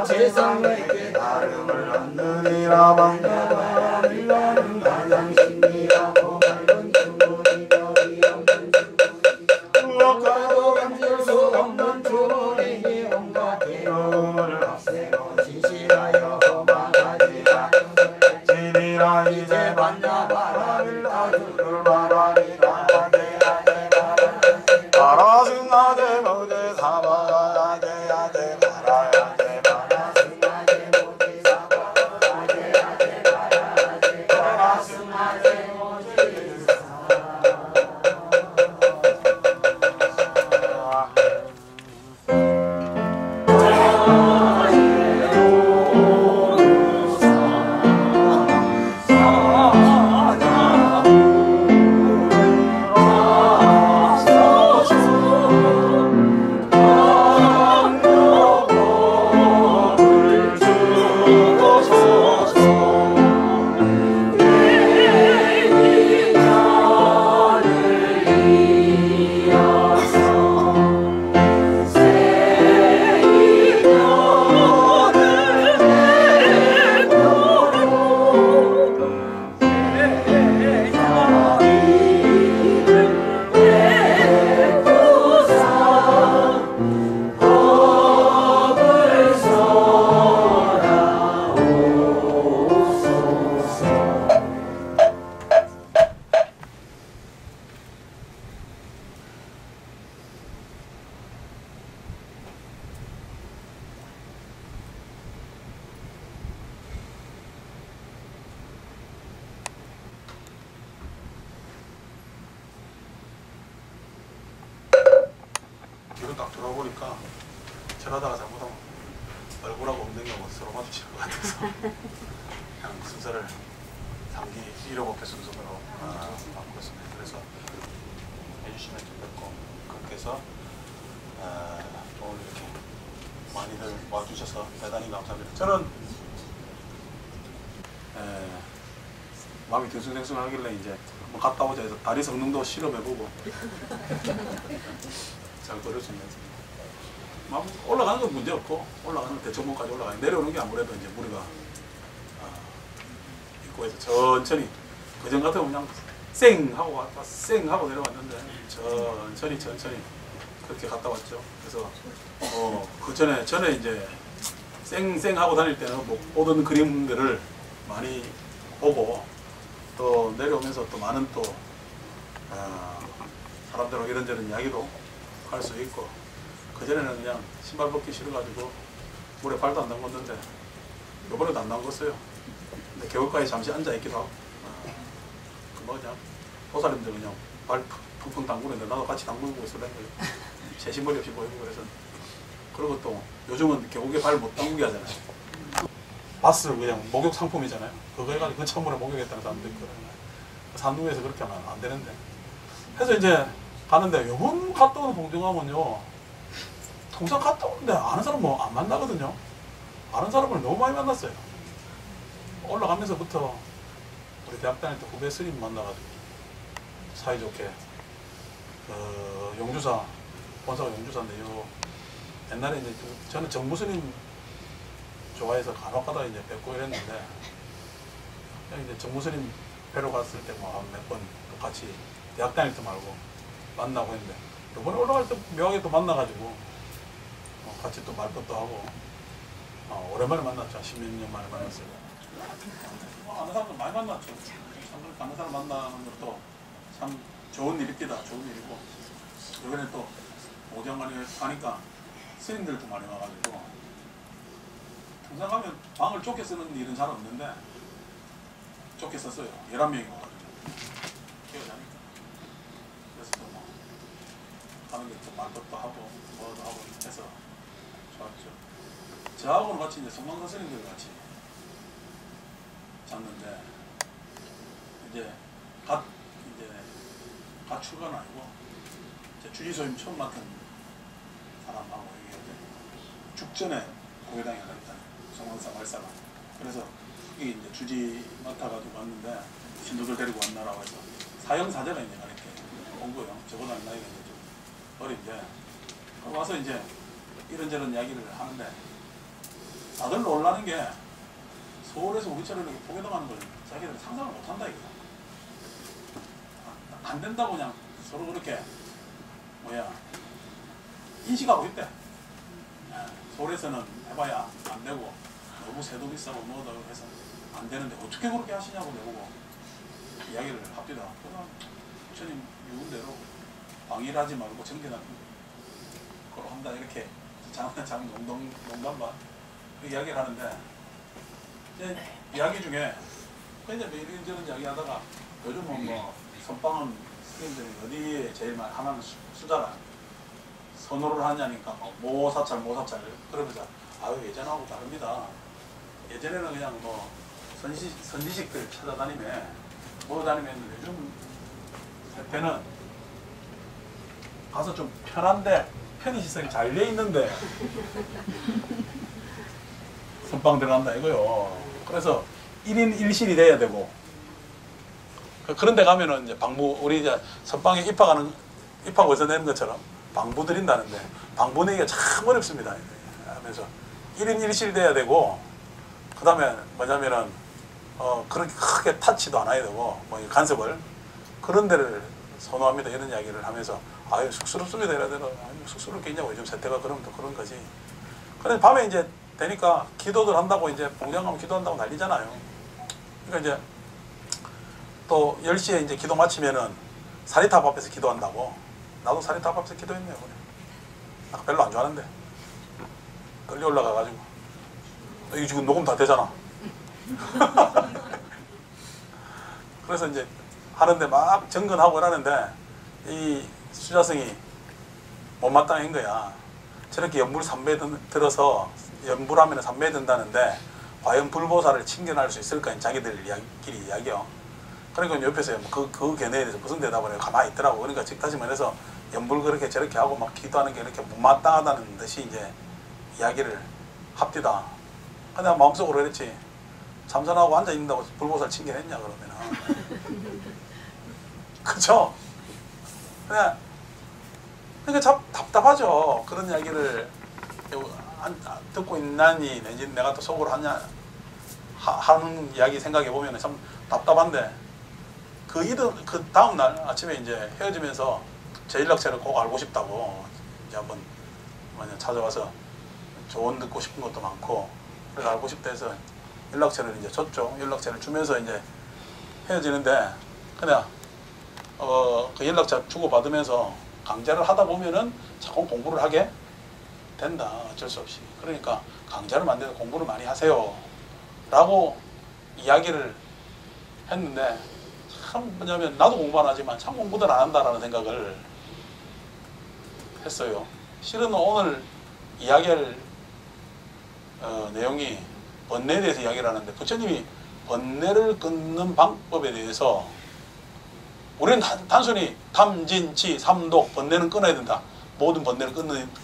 세상에게 다름을 얻느니라 반가워라 일러는 가장신이라고 밝은 주문이며 위없는 주문 무엇과도 감질 수 없는 주문이니 온갖 괴로움을 없애고 진실하여 도망가지 않은 진이라 이제 반야바라를 따주를 바라리라 바라승나대 모대 사바야대 바라야대 바라승나대 모대 사바야대 바라야대 바라승나대 모대 뒤로 딱 돌아보니까 저러다가 잘못하면 얼굴하고 엉덩이하고 서로 마주칠 것 같아서 그냥 순서를 상기 1호곡 순서로 바꾸고 있습니다. 그래서 해주시면 좋겠고 그렇게 해서 오늘 이렇게 많이들 와주셔서 대단히 감사합니다. 저는 마음이 들쑥날쑥하길래 이제 뭐 갔다 오자 해서 다리 성능도 실험해보고 잘 걸을 수 있는 막 올라가는 건 문제 없고 올라가는 대청봉까지 올라가요. 내려오는 게 아무래도 이제 무리가 있고 해서 천천히 그전 같으면 그냥 쌩 하고 왔다 쌩 하고 내려왔는데 천천히 그렇게 갔다 왔죠. 그래서 그 전에 이제 쌩 하고 다닐 때는 뭐 보던 그림들을 많이 보고 또 내려오면서 또 많은 또 사람들하고 이런저런 이야기도 할 수 있고 그전에는 그냥 신발 벗기 싫어가지고 물에 발도 안 담궜는데 요번에도 안 담궜어요. 근데 겨울가에 잠시 앉아있기도 하고 뭐 그냥 보살님들 그냥 발 펑펑 담그는데 나도 같이 담그고 있으려는 거예요. 제신머리 없이 보이고 그래서 그리고 또 요즘은 계곡에 발 못 담그게 하잖아요. 바스 그냥 목욕 상품이잖아요. 그거 해가지고 그 찬물에 목욕했다는 사람도 있고 산후에서 그렇게 하면 안 되는데 그래서 이제 가는데 요번 갔다 오는 봉정하면요 통상 갔다 오는데 아는 사람 뭐 안 만나거든요. 아는 사람을 너무 많이 만났어요. 올라가면서부터 우리 대학 다닐 때 후배 스님 만나가지고 사이좋게 용주사 본사가 용주사인데요. 옛날에 이제 저는 정부 스님 좋아해서 간혹가다 이제 뵙고 이랬는데 그냥 이제 정무스님 뵈러 갔을 때 뭐 몇 번 같이 대학 다닐 때 말고 만나고 했는데 이번에 올라갈 때 묘하게 또 만나가지고 같이 또 말벗도 하고 오랜만에 만났죠. 10몇 년 만에 만났어요. 아는 사람도 많이 만났죠. 아는 사람 만나는 것도 참 좋은 일입니다. 좋은 일이고 이번에 또 오정관이 가니까 스님들도 많이 와가지고 항상 가면 방을 좁게 쓰는 일은 잘 없는데 좁게 썼어요. 11명이 와가지고 기억이 나니까 그래서 또 뭐 가는 게 또 말벗도 하고 뭐도 하고 해서 좋았죠. 저하고는 같이 이제 성광사 스님들 같이 잤는데 이제 갓 출가는 아니고 이제 주지소임 처음 맡은 사람하고 이게 죽전에 고개당에 가 있다. 성광사 말사가. 그래서 그게 이제 주지 맡아가지고 왔는데 신도들 데리고 왔나라고 해서 사형사제가 이제 이렇게 온 거예요. 저보다 나이가 이제 좀 어린데 와서 이제 이런저런 이야기를 하는데 다들 놀라는 게 서울에서 우리처럼 이렇게 포교당하는 걸 자기들은 상상을 못한다 이거야. 안 된다고 그냥 서로 그렇게 인식하고 있대. 서울에서는 해봐야 안 되고 너무 세도 비싸고 뭐다 해서 안 되는데 어떻게 그렇게 하시냐고 내보고 이야기를 합디다. 그럼 부처님 유운대로 방일하지 말고 정진하는 걸로 한다 이렇게 농담반 이야기를 하는데 이제 이야기 중에 이제 이런저런 이야기 하다가 요즘은 뭐 선방은 스님들이 어디에 제일 많이 하나는 수자라 선호를 하냐니까 뭐 모사찰 그러면서 아유 예전하고 다릅니다. 예전에는 그냥 뭐 선지식들 찾아다니면 뭐 다니면 요즘 세태는 가서 좀 편한데 편의시설이 잘 돼 있는데 선방 들어간다 이거요. 그래서 1인 1실이 돼야 되고 그런 데 가면은 이제 방부 우리 이제 선방에 입학 월서 내는 것처럼 방부 드린다는데 방부 내기가 참 어렵습니다. 그래서 1인 1실 돼야 되고 그 다음에 뭐냐면은 그렇게 크게 타치도 않아야 되고 뭐 간섭을 그런 데를 선호합니다. 이런 이야기를 하면서 아유 쑥스럽습니다. 이래야 되나 쑥스러울 게 있냐고 요즘 세태가 그러면 또 그런 거지. 그래서 밤에 이제 되니까 기도들 한다고 이제 봉장 가면 기도한다고 난리잖아요. 그러니까 이제 또 10시에 이제 기도 마치면은 사리탑 앞에서 기도한다고. 나도 사리탑 앞에서 기도했네요. 나 별로 안 좋아하는데 끌려 올라가가지고 이게 지금 녹음 다 되잖아. 그래서 이제 하는데 막 정근하고 이러는데 이 수자성이 못마땅한 거야. 저렇게 연불 3배 들어서 연불하면 3배 든다는데 과연 불보살을 칭견할 수 있을까? 자기들끼리 이야기요. 그러니까 옆에서 그 견해에 대해서 무슨 대답을 해요? 가만히 있더라고. 그러니까 즉 다시 말해서 연불 그렇게 저렇게 하고 막 기도하는 게 이렇게 못마땅하다는 듯이 이제 이야기를 합디다. 근데 마음속으로 그랬지. 참선하고 앉아있는다고 불보살 칭견했냐 그러면은. 그쵸? 그냥 그러니까 참 답답하죠. 그런 이야기를 듣고 있나니 내지 내가 또 속으로 하는 이야기 생각해 보면 참 답답한데 그 다음 날 아침에 이제 헤어지면서 제 연락처를 꼭 알고 싶다고 이제 한번 찾아와서 조언 듣고 싶은 것도 많고 그래서 알고 싶다 해서 연락처를 이제 줬죠. 연락처를 주면서 이제 헤어지는데 그냥 그 연락처 주고 받으면서 강좌를 하다 보면은 자꾸 공부를 하게 된다. 어쩔 수 없이. 그러니까 강좌를 만들어서 공부를 많이 하세요. 라고 이야기를 했는데 참 뭐냐면 나도 공부 안 하지만 참 공부들 안 한다라는 생각을 했어요. 실은 오늘 이야기할 내용이 번뇌에 대해서 이야기를 하는데 부처님이 번뇌를 끊는 방법에 대해서 우리는 단순히 탐진치, 삼독, 번뇌는 끊어야 된다. 모든 번뇌를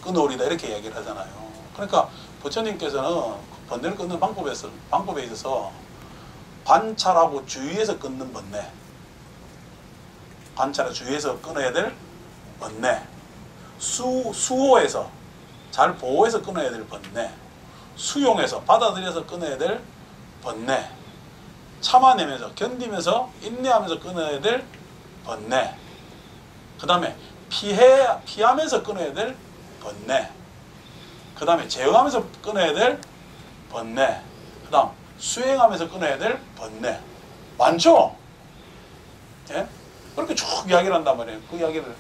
끊어오리다 이렇게 이야기를 하잖아요. 그러니까 부처님께서는 번뇌를 끊는 방법에 있어서 관찰하고 주의해서 끊는 번뇌, 관찰하고 주의해서 끊어야 될 번뇌, 수호해서 잘 보호해서 끊어야 될 번뇌, 수용해서 받아들여서 끊어야 될 번뇌, 참아내면서 견디면서 인내하면서 끊어야 될 번뇌, 그 다음에 피하면서 끊어야 될 번뇌, 그 다음에 제어하면서 끊어야 될 번뇌, 그 다음 수행하면서 끊어야 될 번뇌. 많죠? 예? 그렇게 쭉 이야기를 한단 말이에요. 그 이야기를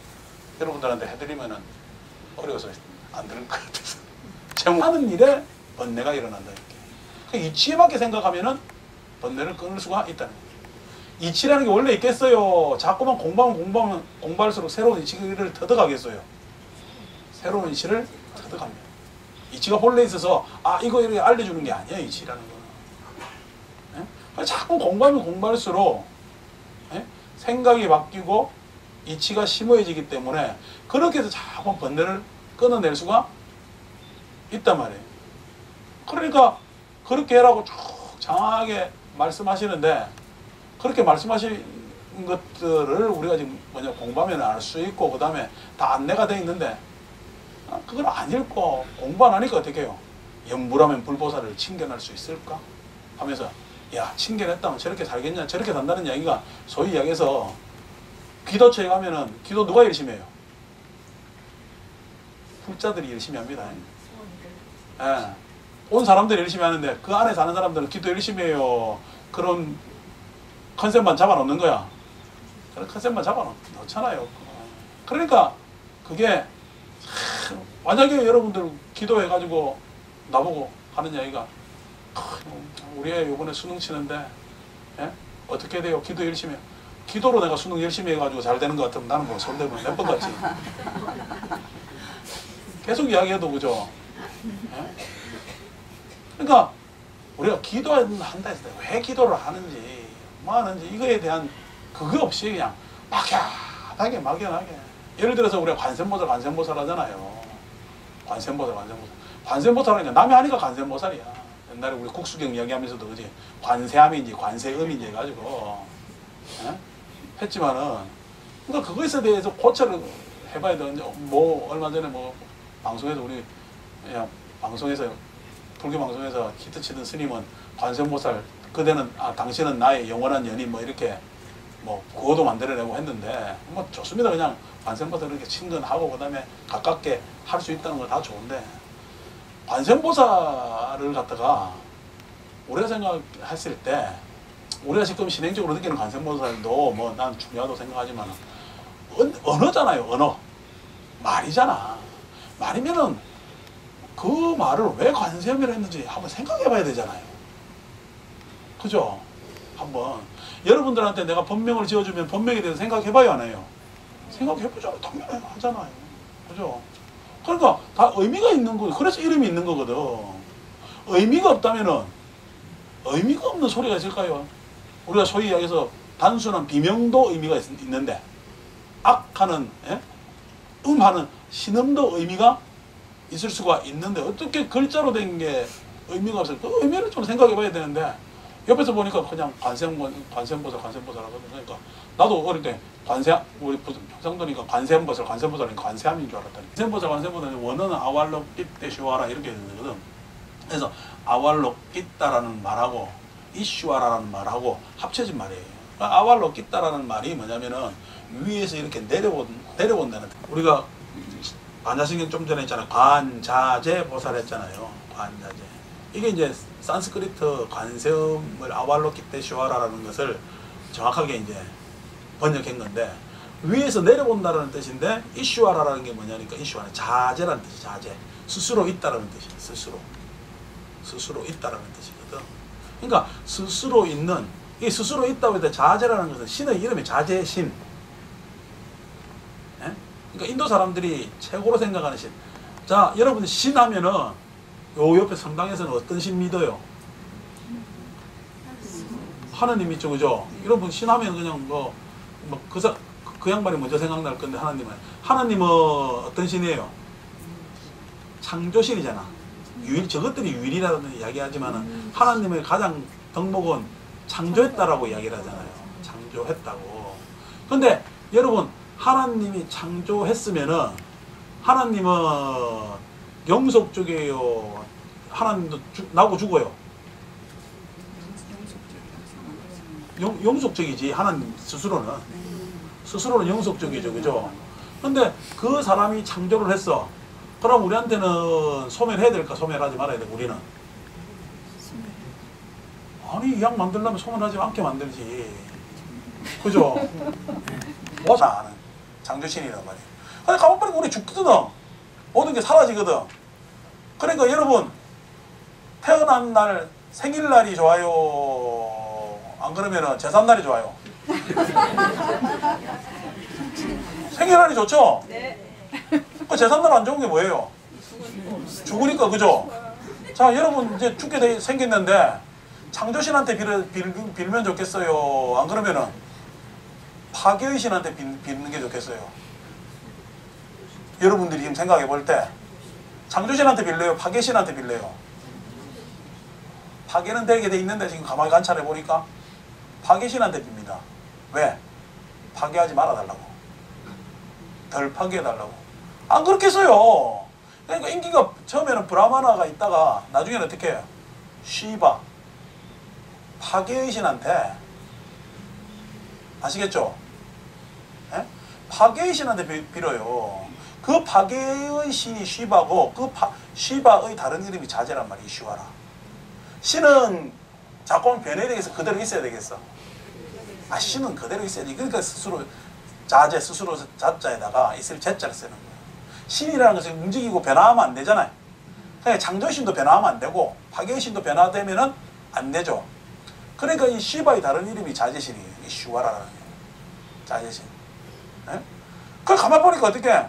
여러분들한테 해드리면은 어려워서 안 들을 것 같아서. 하는 일에 번뇌가 일어난다. 이렇게. 이치에 맞게 생각하면은 번뇌를 끊을 수가 있다는 거예요. 이치라는 게 원래 있겠어요? 자꾸만 공부할수록 새로운 이치를 터득하겠어요? 새로운 이치를 터득합니다. 이치가 본래 있어서 이거 이렇게 알려주는 게 아니에요. 이치라는 거는. 예? 자꾸 공부하면 공부할수록 예? 생각이 바뀌고 이치가 심오해지기 때문에 그렇게 해서 자꾸 번뇌를 끊어낼 수가 있단 말이에요. 그러니까 그렇게 해라고 쭉 장하게 말씀하시는데 그렇게 말씀하신 것들을 우리가 지금 공부하면 알 수 있고 그 다음에 다 안내가 돼 있는데 그걸 안 읽고 공부 안 하니까 어떻게 해요? 연불하면 불보살을 칭견할 수 있을까? 하면서 야 칭견했다면 저렇게 살겠냐 저렇게 산다는 이야기가 소위 이야기해서 기도처에 가면은 기도 누가 열심히 해요? 불자들이 열심히 합니다. 예. 온 사람들이 열심히 하는데 그 안에 사는 사람들은 기도 열심히 해요. 그런 컨셉만 잡아놓는 거야. 그런 컨셉만 잡아놓잖아요. 그러니까 그게 만약에 여러분들 기도해가지고 나보고 하는 이야기가 우리 애 요번에 수능 치는데 예? 어떻게 돼요? 기도 열심히 해요. 기도로 내가 수능 열심히 해가지고 잘 되는 것 같으면 나는 뭐 손대면 몇 번 같지. 계속 이야기해도 그죠? 예? 그러니까 우리가 기도한다 했을 때 왜 기도를 하는지 뭐 하는지 이거에 대한 그거 없이 그냥 막연하게 예를 들어서 우리가 관세음보살 하잖아요. 관세음보살하니까 남이 하니까 관세음보살이야. 옛날에 우리 국수경 이야기하면서도 그지 관세함인지 관세음인지 해가지고 예? 했지만은 그러니까 그것에 대해서 고찰을 해봐야 되는데 뭐 얼마 전에 뭐 방송에서 우리 그냥 방송에서 불교 방송에서 히트치던 스님은 관세음보살 그대는 당신은 나의 영원한 연인 뭐 이렇게 뭐 구호도 만들어내고 했는데 뭐 좋습니다. 그냥 관세음보살 이렇게 친근하고 그 다음에 가깝게 할 수 있다는 거 다 좋은데 관세음보살을 갖다가 우리가 생각했을 때 우리가 지금 신행적으로 느끼는 관세음보살도 뭐 난 중요하다고 생각하지만 언어잖아요. 언어 말이잖아. 말이면은 그 말을 왜 관세음이라 했는지 한번 생각해 봐야 되잖아요. 그죠? 한번 여러분들한테 내가 법명을 지어주면 법명에 대해서 생각해 봐야 하나요? 생각해 보잖아요. 당연히 하잖아요. 그죠? 그러니까 다 의미가 있는 거죠. 그래서 이름이 있는 거거든. 의미가 없다면은 의미가 없는 소리가 있을까요? 우리가 소위 이야기해서 단순한 비명도 의미가 있는데 악하는 예? 하는 신음도 의미가 있을 수가 있는데 어떻게 글자로 된 게 의미가 없어요? 그 의미를 좀 생각해 봐야 되는데 옆에서 보니까 그냥 관세음보살 하거든. 그러니까 나도 어릴 때 우리 평상도니까 관세음보살이니까 관세함인 줄 알았다니. 관세음보살은 원어는 아왈록깃대슈와라 이렇게 되거든. 그래서 아왈록깃다라는 말하고 이슈와라는 말하고 합쳐진 말이에요. 아왈록깃다라는 말이 뭐냐면은 위에서 이렇게 내려온다는. 우리가 반자신경 좀 전에 했잖아요. 관자재 보살 했잖아요. 관자재. 이게 이제 산스크리트 관세음을 아왈록깃대슈와라라는 것을 정확하게 이제 번역한 건데 위에서 내려온다라는 뜻인데 이슈와라라는 게 뭐냐니까 이슈와는 자재라는 뜻이 자재. 스스로 있다라는 뜻이에요. 스스로 있다라는 뜻이거든. 그러니까 스스로 있는 이 스스로 있다고 해도 자재라는 것은 신의 이름이 자재신. 예? 그러니까 인도 사람들이 최고로 생각하는 신. 자, 여러분 신 하면은 요 옆에 성당에서는 어떤 신 믿어요? 하느님 믿죠, 그죠? 여러분 신 하면 그냥 그 양반이 먼저 생각날 건데 하나님은 어떤 신이에요? 창조신이잖아. 저것들이 유일이라는 이야기하지만 하나님의 가장 덕목은 창조했다라고 이야기를 하잖아요. 창조했다고. 근데 여러분 하나님이 창조했으면은 하나님은 영속 쪽이에요? 하나님도 나고 죽어요. 영속적이지. 하나님 스스로는 영속적이죠. 그죠? 근데 그 사람이 창조를 했어. 그럼 우리한테는 소멸해야 될까? 소멸하지 말아야 돼. 우리는. 아니 이 약 만들려면 소멸하지 않게 만들지. 그죠? 뭐지? 나는 창조신이란 말이에요. 근데 가만 보니까 우리 죽거든. 모든 게 사라지거든. 그러니까 여러분 태어난 날 생일날이 좋아요? 안 그러면은 제삿날이 좋아요? 생일날이 좋죠? 네. 그 제삿날 안 좋은 게 뭐예요? 죽으니까. 그죠? 자 여러분 이제 죽게 생겼는데 창조신한테 빌면 좋겠어요? 안 그러면은 파괴의 신한테 빌는 게 좋겠어요? 여러분들이 지금 생각해 볼 때 창조신한테 빌려요? 파괴신한테 빌려요? 파괴는 되게 돼 있는데 지금 가만히 관찰해 보니까 파괴신한테 빕니다. 왜? 파괴하지 말아달라고. 덜 파괴해달라고. 안 그렇겠어요. 그러니까 인기가 처음에는 브라마나가 있다가 나중에는 어떻게 해요? 시바 파괴의 신한테, 아시겠죠? 예? 파괴의 신한테 빌어요. 그 파괴의 신이 시바고 그 시바의 다른 이름이 자제란 말이에요. 시와라. 신은 자꾸 변해야 되겠어? 그대로 있어야 되겠어? 아, 신은 그대로 있어야지. 그러니까 스스로 자제, 스스로 자자에다가 있을 제자를 쓰는 거예요. 신이라는 것은 움직이고 변화하면 안 되잖아요. 그러니까 창조신도 변화하면 안 되고 파괴의 신도 변화되면은 안 되죠. 그러니까 이 시바의 다른 이름이 자제신이에요. 이 시와라라는 거예요. 자제신. 예? 그걸 가만 보니까 어떻게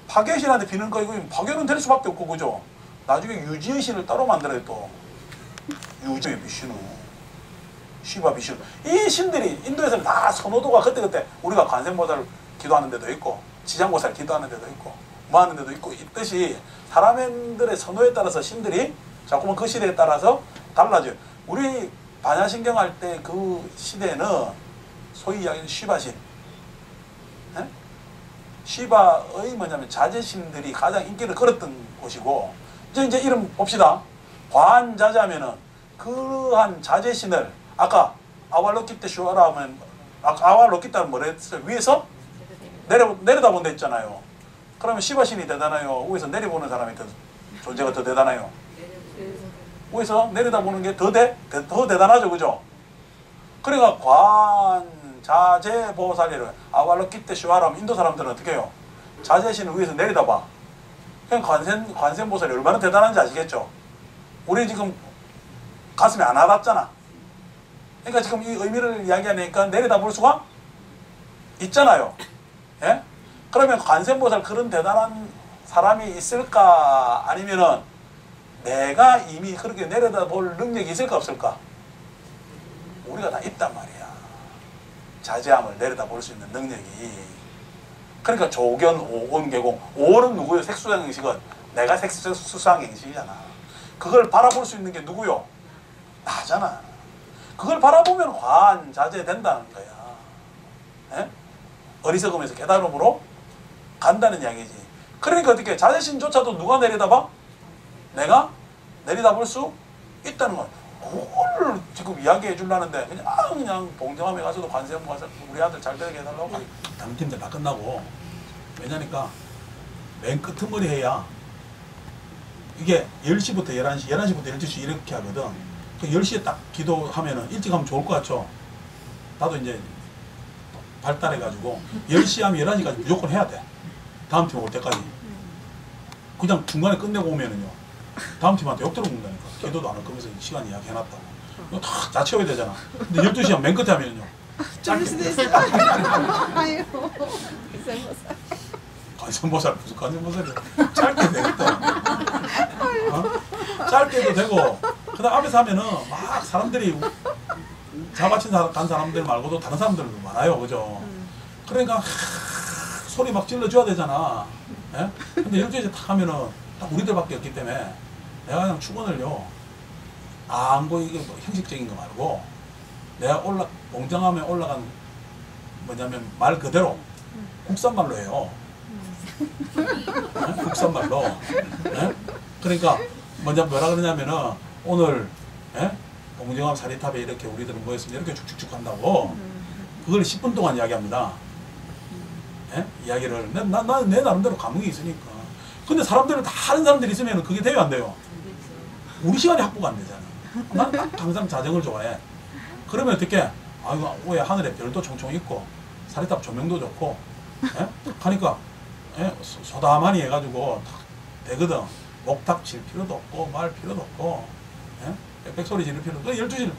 파괴의 신한테 비는 거, 이거 파괴는 될 수밖에 없고, 그죠? 나중에 유지의 신을 따로 만들어요. 또 유지의 비슈누, 시바 비슈누. 이 신들이 인도에서는 다 선호도가 그때그때 우리가 관세음보살 기도하는 데도 있고 지장보살 기도하는 데도 있고 뭐 하는 데도 있고 있듯이 사람들의 선호에 따라서 신들이 자꾸만 그 시대에 따라서 달라져요. 우리 반야신경 할 때 그 시대는 소위 이야기하는 시바신, 예? 시바의 뭐냐면 자제신들이 가장 인기를 끌었던 곳이고, 이제 이름 봅시다. 관자자면은 그러한 자제신을 아까 아왈로키테 슈아라 하면 아왈로키테는 뭐라 했어요? 위에서 내려다본 데 있잖아요. 그러면 시바신이 대단해요? 위에서 내려보는 사람이 존재가 더 대단해요? 위에서 내려다보는 게 더 대단하죠. 그죠? 그러니까 관자제보살이를 아왈로키테 슈아라 하면 인도 사람들은 어떻게 해요? 자제신을 위에서 내려다봐. 그냥 관세음보살이 얼마나 대단한지 아시겠죠? 우리 지금 가슴에 안 와닿잖아. 그러니까 지금 이 의미를 이야기하니까 내려다볼 수가 있잖아요. 예? 그러면 관세음보살 그런 대단한 사람이 있을까? 아니면은 내가 이미 그렇게 내려다볼 능력이 있을까 없을까? 우리가 다 있단 말이야. 자제함을 내려다볼 수 있는 능력이. 그러니까 조견, 오온, 계공. 오온은 누구요? 색수상행식은 내가 색수상행식이잖아. 그걸 바라볼 수 있는 게 누구요? 나잖아. 그걸 바라보면 관자제 된다는 거야. 예? 어리석음에서 깨달음으로 간다는 이야기지. 그러니까 어떻게 자제신조차도 누가 내려다봐? 내가 내려다볼 수 있다는 거야. 그걸 지금 이야기해 주려는데 그냥 봉정함에 가서도 관세음 가서 우리 아들 잘 되게 해달라고 다른 팀들 다 끝나고. 왜냐니까 맨 끄트머리 해야 이게 10시부터 11시, 11시부터 12시 이렇게 하거든. 그 10시에 딱 기도하면은 일찍 하면 좋을 것 같죠? 나도 이제 발달해가지고 10시 하면 11시까지 무조건 해야 돼. 다음 팀 올 때까지. 그냥 중간에 끝내고 오면은요, 다음 팀한테 욕 들어먹는다니까. 기도도 안 할 거면서 시간 이야기 해놨다고. 이거 다 채워야 되잖아. 근데 12시간 맨 끝에 하면은요, 짧게. 관세음보살 무슨 관세음보살이야. 짧게 되겠다. 어? 짧게도 되고, 그 다음 앞에서 하면은 막 사람들이 자바친 간 사람들 말고도 다른 사람들도 많아요. 그죠? 그러니까 소리 막 질러줘야 되잖아. 예? 근데 12시에 딱 하면은 딱 우리들밖에 없기 때문에 내가 그냥 축원을요, 안 보이게 뭐 형식적인 거 말고 내가 봉정함에 올라간 뭐냐면 말 그대로 국산말로 해요. 예? 국산말로. 예? 그러니까 뭐라 그러냐면은 오늘 공정함 사리탑에 이렇게 우리들은 모였으면 이렇게 쭉쭉쭉 한다고 그걸 10분 동안 이야기합니다. 이야기를 내 나름대로 감흥이 있으니까. 근데 사람들은 다 하는 사람들이 있으면 그게 대요 안 돼요? 우리 시간이 확보가 안 되잖아. 난 항상 자정을 좋아해. 그러면 어떻게? 아이고 왜 하늘에 별도 총총 있고 사리탑 조명도 좋고 하니까 소다만이 해가지고 되거든. 목탁 칠 필요도 없고 말 필요도 없고 빽빽소리 지를 필요도 없고 12시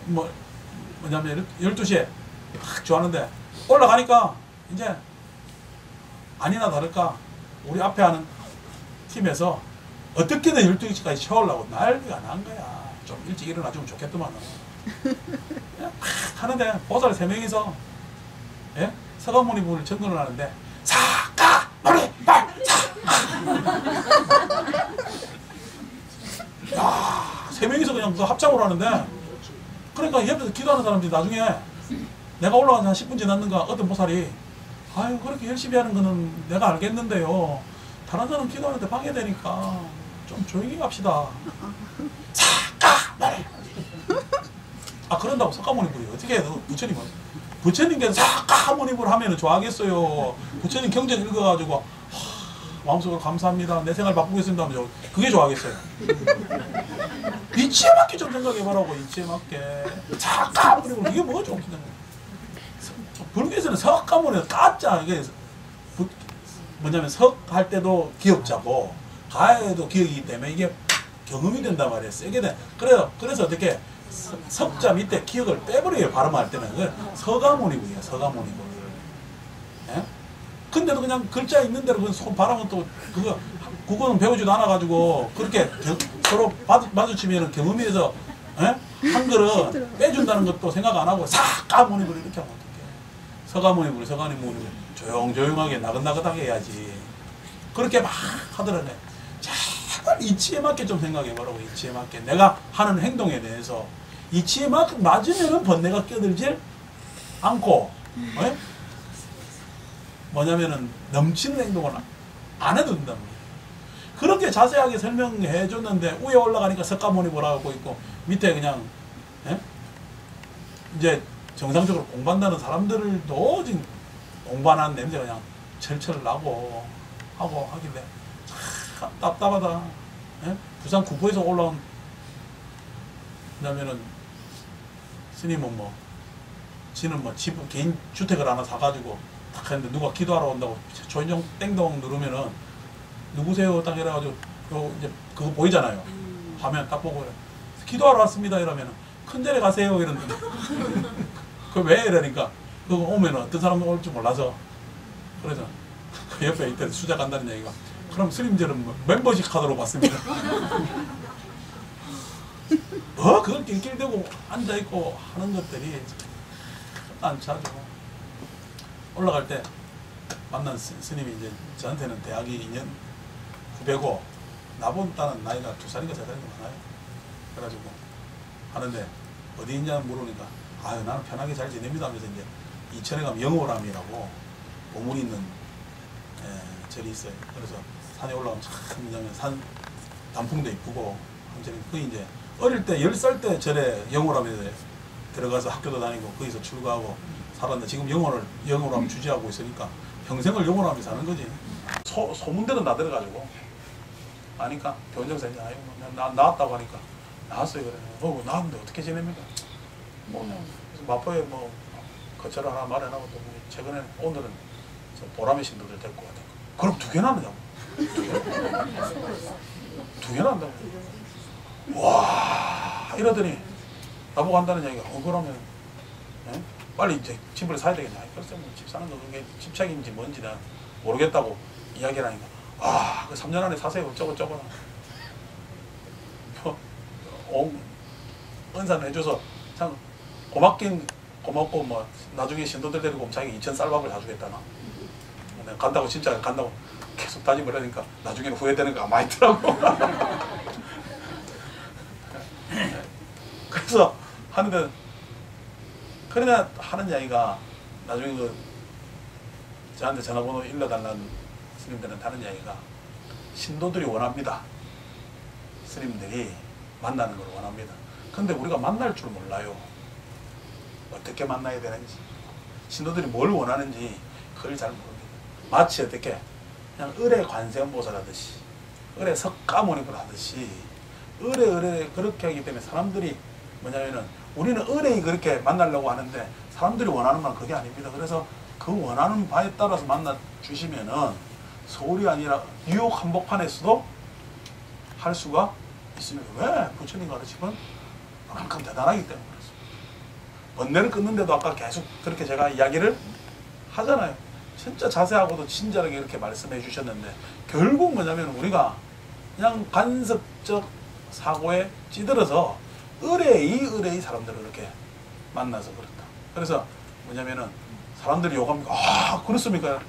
뭐냐면 12시에 막 좋아하는데 올라가니까 이제 아니나 다를까 우리 앞에 하는 팀에서 어떻게든 12시까지 채우려고 난리가 난 거야. 좀 일찍 일어나주면 좋겠더만. 막 하는데 보살 3명이서 서가모니 분을 점검을 하는데 사가 머리 발 야 3명이서 그냥 그 합창으로 하는데 그러니까 옆에서 기도하는 사람들이 나중에 내가 올라가서 한 10분 지났는가 어떤 보살이 아유 그렇게 열심히 하는 거는 내가 알겠는데요 다른 사람 기도하는데 방해되니까 좀 조용히 갑시다. 사가 아 그런다고 석가모니불이 어떻게 해도 부처님께서 석가모니불 하면은 좋아하겠어요. 부처님 경전 읽어가지고 마음속으로 감사합니다 내 생활 바꾸겠습니다 하면 그게 좋아하겠어요. 이치에 맞게 좀 생각해보라고. 이치에 맞게 석가모니불 이게 뭐가 좋은 거야. 불교에서는 석가모니가 가짜 이게 뭐냐면 석 할 때도 기억자고 가에도 기억이기 때문에 이게 경험이 된단 말이에요. 세게 돼. 그래서 어떻게 석자 밑에 기억을 빼버려요. 발음할 때는 그걸 서가모니불이에요. 서가모니불. 근데도 그냥 글자 있는 대로 손 발음은 또 그거는 배우지도 않아가지고 그렇게 서로 마주치면 경험이 돼서 한글은 빼준다는 것도 생각 안 하고 사가모니불 이렇게 하면 어떡해. 서가모니불 조용조용하게 나긋나긋하게 해야지. 그렇게 막 하더라네. 제발 이치에 맞게 좀 생각해보라고. 이치에 맞게 내가 하는 행동에 대해서 이치에 맞으면은 번뇌가 껴들질 않고 뭐냐면은 넘치는 행동을 안 해도 된단 말이에요. 그렇게 자세하게 설명해 줬는데 위에 올라가니까 석가모니불 하고 있고 밑에 그냥 이제 정상적으로 공부한다는 사람들도 지금 공부하는 냄새가 그냥 철철 나고 하고 하길래 참 답답하다. 부산 구포에서 올라온 그다음에는 스님은 지는 개인 주택을 하나 사가지고 딱 했는데 누가 기도하러 온다고 조인종 땡동 누르면은 누구세요 딱 이래가지고 이제 그거 보이잖아요. 화면 딱 보고 기도하러 왔습니다 이러면은 큰절에 가세요 이러는데 그 왜 이러니까 그거 오면은 어떤 사람 올 줄 몰라서 그래서 그 옆에 이때 수작 간다는 얘기가 그럼 스님들은 멤버십 카드로 받습니다. 그걸 낄낄대고 앉아있고 하는 것들이 안 차죠. 올라갈 때 만난 스님이 이제 저한테는 대학이 2년 후배고 나보다는 나이가 2살인가 3살인가 많아요. 그래가지고 하는데 어디 있냐고 물으니까 아유 나는 편하게 잘 지냅니다 하면서 이제 이천에 가면 영호람이라고 보물이 있는 절이 있어요. 그래서 산에 올라가면 참 산 단풍도 이쁘고 그 이제 어릴 때 10살 때 절에 영호람에 들어가서 학교도 다니고 거기서 출가하고 살았는데 지금 영호람 주지하고 있으니까 평생을 영호람이 사는 거지. 소문대로 나들어가지고 아니까 교원정사님 나왔다고 하니까 나왔어요. 그래. 나왔는데 어떻게 지냅니까? 마포에 거처를 하나 마련하고 또 최근에 오늘은 보람의 신도들 데리고 왔다고. 그럼 2개나 하느냐고. 2개나 한다고. 와 이러더니 나보고 한다는 얘기가 그러면 빨리 이제 집을 사야 되겠냐. 글쎄 집 사는 거 그게 집착인지 뭔지 난 모르겠다고 이야기를 하니까 그 3년 안에 사세요 어쩌고저쩌고 은사를 해줘서 참 고맙고 나중에 신도들 데리고 자기가 2천 쌀밥을 사주겠다나. 내가 간다고 진짜 간다고 계속 다짐을 하니까 나중에는 후회되는 거 많이 있더라고. 그래서 하는데 그러나 하는 이야기가 나중에 저한테 전화번호 일러달라는 스님들한테 하는 이야기가 신도들이 원합니다. 스님들이 만나는 걸 원합니다. 근데 우리가 만날 줄 몰라요. 어떻게 만나야 되는지, 신도들이 뭘 원하는지 그걸 잘 모릅니다. 마치 어떻게 그냥 을의 관세음보살 하듯이, 을의 석가모니를 하듯이 을에 그렇게 하기 때문에 사람들이 뭐냐면은 우리는 을에 그렇게 만나려고 하는데 사람들이 원하는 바는 그게 아닙니다. 그래서 그 원하는 바에 따라서 만나 주시면은 서울이 아니라 뉴욕 한복판에서도 할 수가 있습니다. 왜? 부처님 가르침은 그만큼 대단하기 때문에 그렇습니다. 번뇌를 끊는데도 아까 계속 그렇게 제가 이야기를 하잖아요. 진짜 자세하고도 친절하게 이렇게 말씀해 주셨는데 결국 뭐냐면 우리가 그냥 간섭적 사고에 찌들어서 의뢰의 사람들을 이렇게 만나서 그렇다. 그래서 뭐냐면은 사람들이 욕합니까? 아 그렇습니까?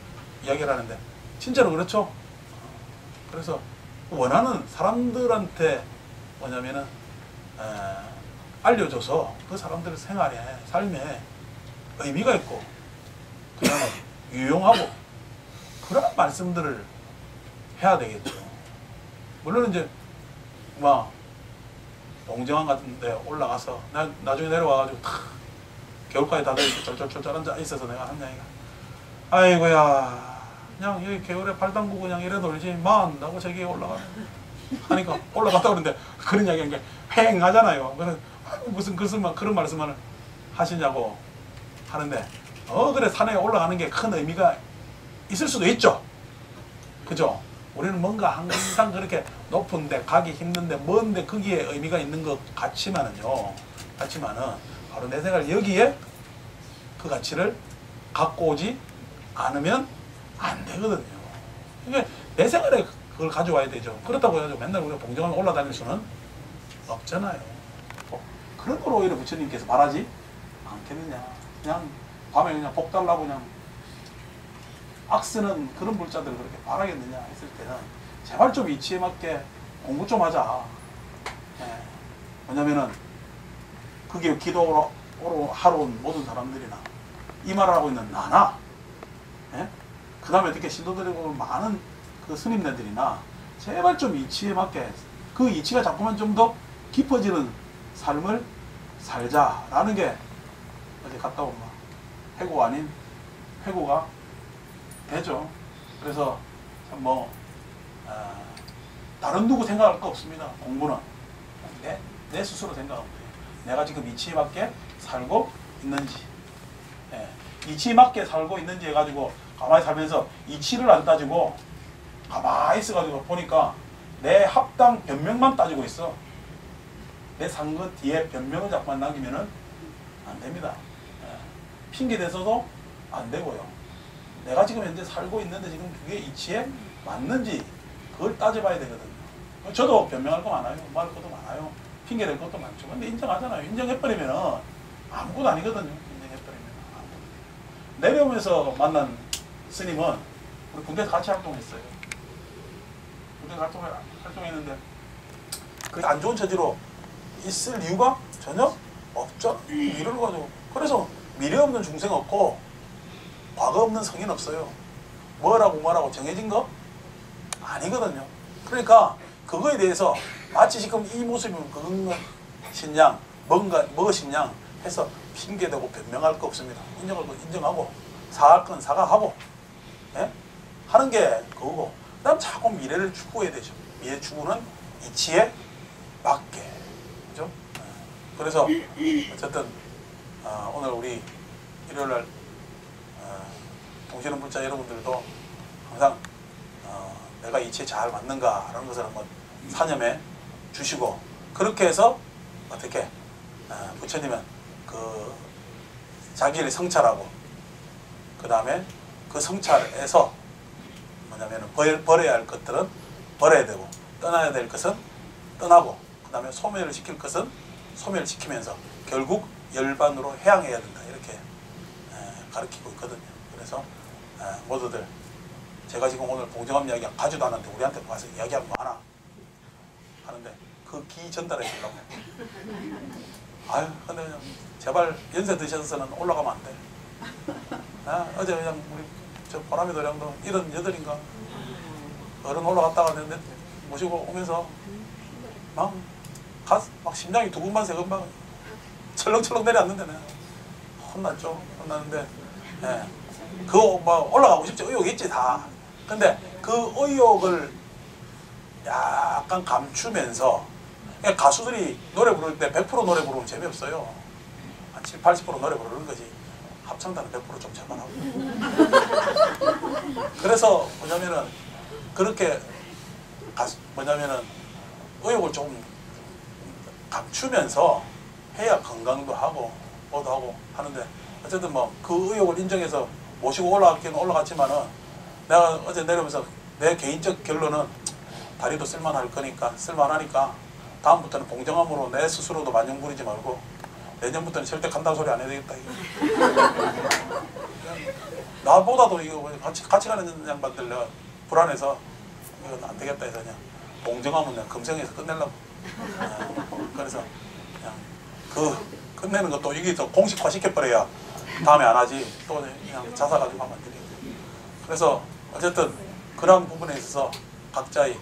이야기를 하는데 진짜로 그렇죠? 그래서 원하는 사람들한테 뭐냐면은 알려줘서 그 사람들 생활에 삶에 의미가 있고 그다음에 유용하고 그런 말씀들을 해야 되겠죠. 물론 이제 막 동정항 같은 데 올라가서 나중에 내려와가지고 겨울까지 다들 쫄쫄쫄쫄 앉아 있어서 내가 한 얘기가 아이고야 그냥 여기 겨울에 발 담그고 그냥 이래 놀지 만다고 저기에 올라가 하니까 올라갔다 그러는데 그런 이야기 하니까 휑하잖아요. 그래서 무슨 그런 말씀을 하시냐고 하는데 그래 산에 올라가는 게 큰 의미가 있을 수도 있죠. 그죠? 우리는 뭔가 항상 그렇게 높은데 가기 힘든데 먼데 거기에 의미가 있는 것 같지만은 바로 내 생활 여기에 그 가치를 갖고 오지 않으면 안 되거든요. 그러니까 내 생활에 그걸 가져와야 되죠. 그렇다고 해서 맨날 우리가 봉정을 올라다닐 수는 없잖아요. 그런 걸 오히려 부처님께서 바라지 않겠느냐. 그냥 밤에 그냥 복 달라고 그냥 악쓰는 그런 불자들을 그렇게 바라겠느냐 했을 때는 제발 좀 이치에 맞게 공부 좀 하자. 예. 왜냐면은 그게 기도로 하러 온 모든 사람들이나 이 말을 하고 있는 나나 예? 그 다음에 어떻게 신도들이고 많은 그 스님네들이나 제발 좀 이치에 맞게 그 이치가 자꾸만 좀 더 깊어지는 삶을 살자라는 게 어디 갔다 오면 회고 아닌 회고가 되죠. 그래서 뭐 다른 누구 생각할 거 없습니다. 공부는 내 스스로 생각하면 돼요. 내가 지금 이치에 맞게 살고 있는지 이치에 맞게 살고 있는지 해가지고 가만히 살면서 이치를 안 따지고 가만히 있어가지고 보니까 내 합당 변명만 따지고 있어. 내 상거 뒤에 변명을 자꾸만 남기면은 안 됩니다. 핑계 대서도 안 되고요. 내가 지금 현재 살고 있는데 지금 그게 이치에 맞는지 그걸 따져봐야 되거든요. 저도 변명할 거 많아요. 말할 것도 많아요. 핑계 댈 것도 많죠. 근데 인정하잖아요. 인정해버리면은 아무것도 아니거든요. 인정해버리면 아무것도. 내려오면서 만난 스님은 우리 군대에서 같이 활동했어요. 군대에서 활동했는데 그게 안 좋은 처지로 있을 이유가 전혀 없죠. 미래를 가지고. 그래서 미래 없는 중생 없고 과거 없는 성인 없어요. 뭐라고 정해진 거 아니거든요. 그러니까 그거에 대해서 마치 지금 이 모습이면 그것이냐 무엇이냐 해서 핑계대고 변명할 거 없습니다. 인정할 거 인정하고 사할 건 사과하고 하는 게 그거고 그 다음 자꾸 미래를 추구해야 되죠. 미래 추구는 이치에 맞게 그죠? 그래서 어쨌든 오늘 우리 일요일날 동시는 불자 여러분들도 항상 내가 이치에 잘 맞는가 라는 것을 한번 사념해 주시고 그렇게 해서 어떻게 부처님은 그 자기를 성찰하고 그 다음에 그 성찰에서 뭐냐면 버려야 할 것들은 버려야 되고 떠나야 될 것은 떠나고 그 다음에 소멸을 시킬 것은 소멸시키면서 결국 열반으로 해양해야 된다 이렇게 가르치고 있거든요. 그래서 모두들 제가 지금 오늘 봉정암 이야기 가지도 않았는데 우리한테 와서 이야기하면 많아 하는데 그 기 전달해 주려고. 아유 근데 그냥 제발 연세 드셔서는 올라가면 안 돼. 어제 그냥 우리 저 보람이 도량도 78인가 어른 올라갔다가 내 모시고 오면서 막 심장이 두근만 세근만 철렁철렁 내려앉는데 내가 혼났죠. 혼났는데 예. 그거 막 올라가고 싶지. 의욕이 있지 다. 근데 그 의욕을 약간 감추면서 가수들이 노래 부를 때 100% 노래 부르면 재미없어요. 한 70, 80% 노래 부르는 거지. 합창단은 100% 좀 잘만하고. 그래서 뭐냐면은 그렇게 뭐냐면은 의욕을 좀 감추면서 해야 건강도 하고 뭐도 하고 하는데 어쨌든 뭐 그 의욕을 인정해서 모시고 올라갔기는 올라갔지만은 내가 어제 내려오면서 내 개인적 결론은 다리도 쓸만할 거니까 쓸만하니까 다음부터는 공정함으로 내 스스로도 만용 부리지 말고 내년부터는 절대 간다는 소리 안 해야 되겠다 이거. 나보다도 이거 같이 가는 양반들 내가 불안해서 이건 안 되겠다 해서 그냥 공정함은 그냥 금성에서 끝내려고. 그래서 그냥 끝내는 것도 이게 더 공식화 시켜버려야 다음에 안 하지. 또 그냥 자사가지고 하면 안 되겠죠. 그래서 어쨌든 그런 부분에 있어서 각자의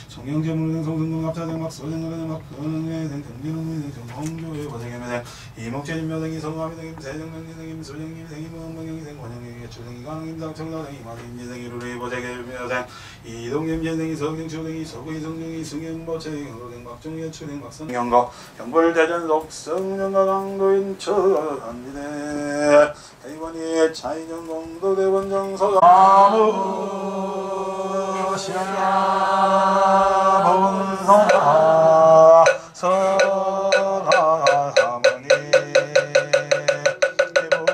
성경제물능 성승동갑자등 막 소정거는 막 근회생 등기능생 정홍조의 고생해매생 이목재님묘생이 성화미생임 세정명리생임 소정님 생임 무엉명령생 권영경이 추생이 강임 당청나생이 마김미생이 루리보재계묘생 이동님재생이 성경추생이 서구이 성령이 승현보채 경로생 박종의 추생 박성경거 경벌대전 독성령가 강도인 처간지대 대원이 차이전 공도대원정서 아무시야 본성아 서가사머니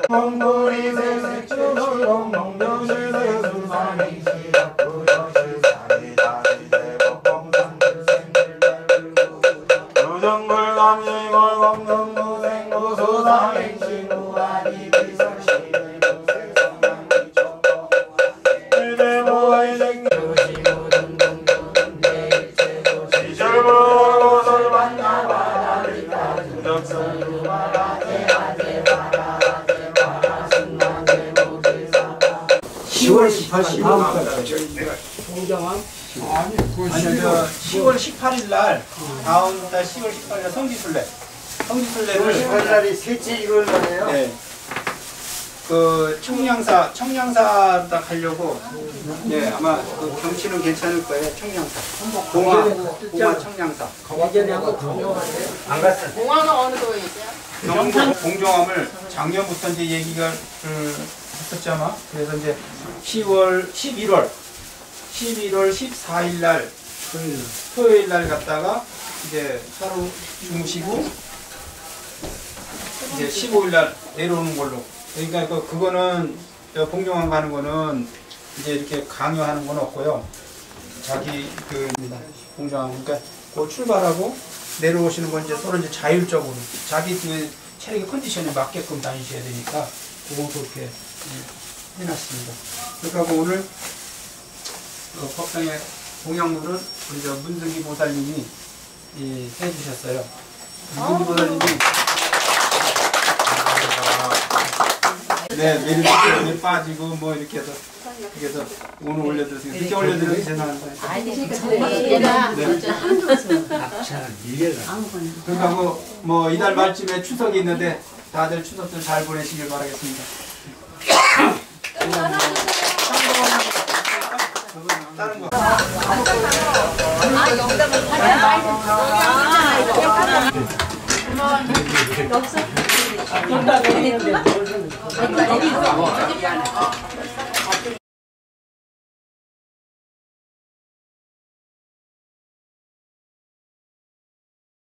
공부리 세색주수용 농경시세수산이 시약구여시산이 유정불감시 골공능 무생무수사행시 무아디 비설시의 무생성만이 초봉 일대무의 생유시무등 등등등 대일체도 시절보고설 만나바라리다 주적설루바라제 아제바라제 바라승마제 모지사바 10월 18일 다음 달 내가 통장함 아니 10월 18일 날 다음 달 10월 18일 날 성지순례를 18일 날이 셋째 이걸 말해요? 네. 그 청량사 딱 하려고 네 아마 그 경치는 괜찮을 거예요. 청량사 봉화 청량사 안 갔어. 공화는 어느 도에 있어요? 공정함을 작년부터 이제 얘기가 했었지 아마. 그래서 이제 11월 14일 날 토요일 날 갔다가 이제 하루 주무시고 이제 15일 날 내려오는 걸로. 그러니까 그거는 공정함 가는 거는 이제 이렇게 강요하는 건 없고요. 자기 그입니다. 공정함 그러니까 그 출발하고 내려오시는 건 이제 서로 이제 자율적으로 자기 그 체력의 컨디션에 맞게끔 다니셔야 되니까 그건 그렇게 해놨습니다. 그러니까 오늘 법당의 공양물은 우리 저 문득이 보살님이 해주셨어요. 문득이 보살님이 네 매일 빠지고 뭐 이렇게 해서 그래서 오늘 올려드렸어요. 늦게 올려드려서 죄송합니다. 그러니까 뭐 이달 말쯤에 추석이 있는데 다들 추석들 잘 보내시길 바라겠습니다. 다른 거. 아,